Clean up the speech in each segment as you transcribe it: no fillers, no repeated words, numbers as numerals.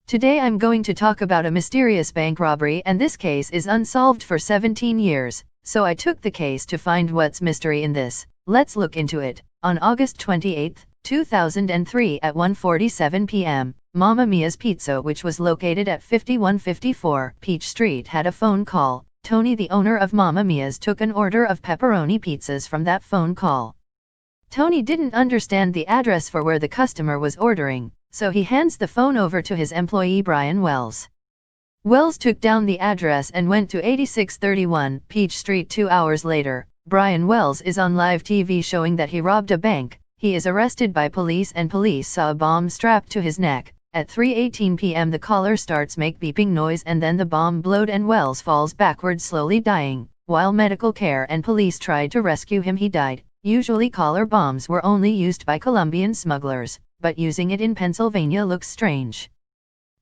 Today I'm going to talk about a mysterious bank robbery, and this case is unsolved for 17 years, so I took the case to find what's mystery in this. Let's look into it. On August 28, 2003 at 1:47 p.m., Mamma Mia's Pizza, which was located at 5154 Peach Street, had a phone call. Tony, the owner of Mamma Mia's, took an order of pepperoni pizzas from that phone call. Tony didn't understand the address for where the customer was ordering, so he hands the phone over to his employee Brian Wells. Wells took down the address and went to 8631 Peach Street. 2 hours later, Brian Wells is on live TV showing that he robbed a bank. He is arrested by police, and police saw a bomb strapped to his neck. At 3:18 p.m. the caller starts make beeping noise and then the bomb blowed and Wells falls backward, slowly dying. While medical care and police tried to rescue him, he died. Usually caller bombs were only used by Colombian smugglers, but using it in Pennsylvania looks strange.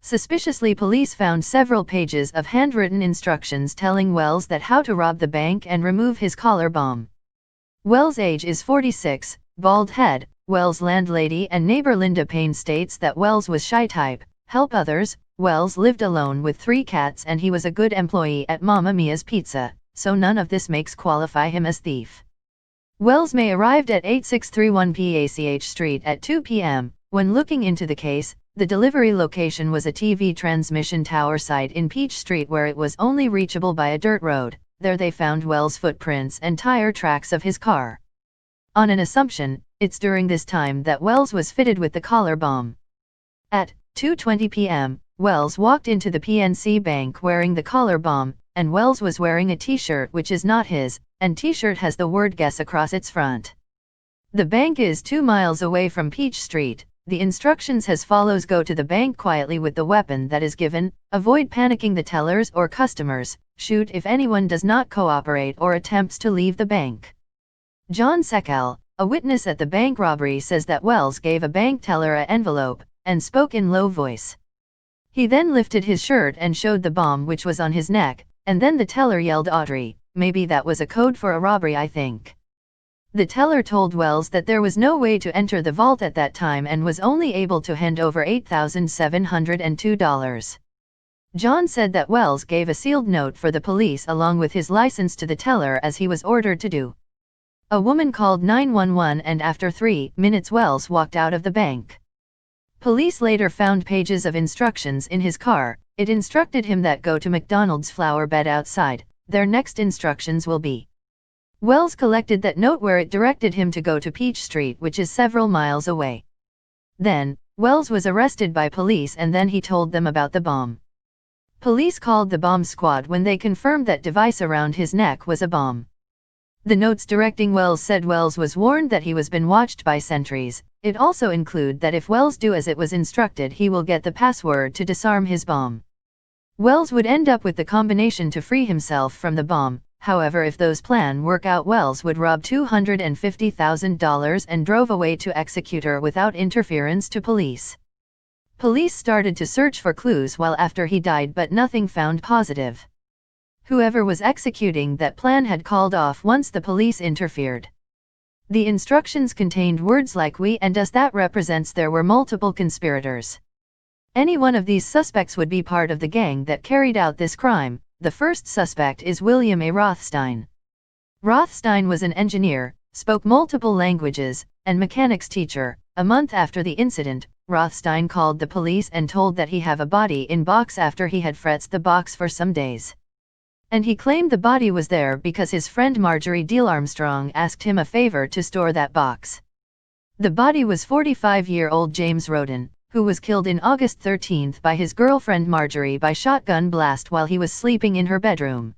Suspiciously, police found several pages of handwritten instructions telling Wells that how to rob the bank and remove his caller bomb. Wells' age is 46, bald head. Wells' landlady and neighbor Linda Payne states that Wells was shy type, help others. Wells lived alone with 3 cats and he was a good employee at Mamma Mia's Pizza, so none of this makes qualify him as thief. Wells may arrived at 8631 Peach Street at 2 p.m. When looking into the case, the delivery location was a TV transmission tower site in Peach Street where it was only reachable by a dirt road. There they found Wells' footprints and tire tracks of his car. On an assumption, it's during this time that Wells was fitted with the caller bomb. At 2:20 p.m., Wells walked into the PNC Bank wearing the caller bomb, and Wells was wearing a t-shirt which is not his, and t-shirt has the word guess across its front. The bank is 2 miles away from Peach Street. The instructions as follows: go to the bank quietly with the weapon that is given, avoid panicking the tellers or customers, shoot if anyone does not cooperate or attempts to leave the bank. John Sekel, a witness at the bank robbery, says that Wells gave a bank teller an envelope and spoke in low voice. He then lifted his shirt and showed the bomb which was on his neck, and then the teller yelled Audrey. Maybe that was a code for a robbery, I think. The teller told Wells that there was no way to enter the vault at that time and was only able to hand over $8,702. John said that Wells gave a sealed note for the police along with his license to the teller as he was ordered to do. A woman called 911 and after 3 minutes Wells walked out of the bank. Police later found pages of instructions in his car. It instructed him that go to McDonald's flower bed outside. Their next instructions will be. Wells collected that note where it directed him to go to Peach Street, which is several miles away. Then, Wells was arrested by police and then he told them about the bomb. Police called the bomb squad when they confirmed that device around his neck was a bomb. The notes directing Wells said Wells was warned that he was been watched by sentries. It also include that if Wells do as it was instructed, he will get the password to disarm his bomb. Wells would end up with the combination to free himself from the bomb. However, if those plan work out, Wells would rob $250,000 and drove away to executor without interference to police. Police started to search for clues while after he died, but nothing found positive. Whoever was executing that plan had called off once the police interfered. The instructions contained words like we and us that represents there were multiple conspirators. Any one of these suspects would be part of the gang that carried out this crime. The first suspect is William A. Rothstein. Rothstein was an engineer, spoke multiple languages, and mechanics teacher. A month after the incident, Rothstein called the police and told that he have a body in box after he had frets the box for some days. And he claimed the body was there because his friend Marjorie Deal Armstrong asked him a favor to store that box. The body was 45-year-old James Roden, who was killed in August 13 by his girlfriend Marjorie by shotgun blast while he was sleeping in her bedroom.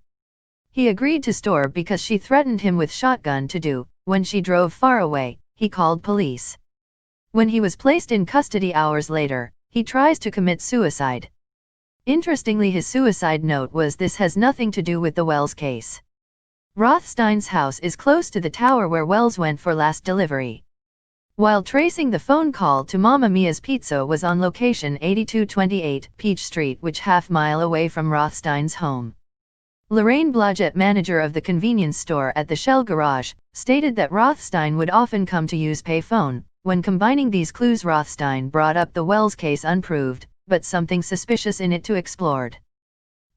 He agreed to store because she threatened him with shotgun to do. When she drove far away, he called police. When he was placed in custody hours later, he tries to commit suicide. Interestingly, his suicide note was, "This has nothing to do with the Wells case." Rothstein's house is close to the tower where Wells went for last delivery. While tracing, the phone call to Mamma Mia's Pizza was on location 8228 Peach Street, which half-mile away from Rothstein's home. Lorraine Blodgett, manager of the convenience store at the Shell Garage, stated that Rothstein would often come to use payphone. When combining these clues, Rothstein brought up the Wells case unproved. but something suspicious in it to explored.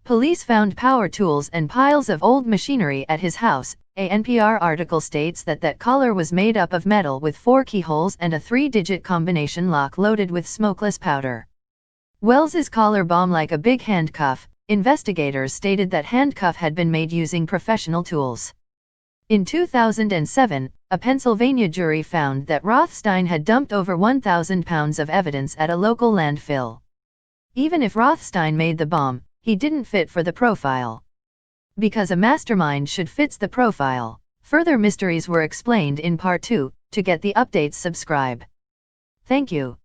Police found power tools and piles of old machinery at his house. A NPR article states that collar was made up of metal with 4 keyholes and a 3-digit combination lock loaded with smokeless powder. Wells's collar bomb like a big handcuff. Investigators stated that handcuff had been made using professional tools. In 2007, a Pennsylvania jury found that Rothstein had dumped over 1,000 pounds of evidence at a local landfill. Even if Rothstein made the bomb, he didn't fit for the profile. Because a mastermind should fit the profile. Further mysteries were explained in Part 2. To get the updates, subscribe. Thank you.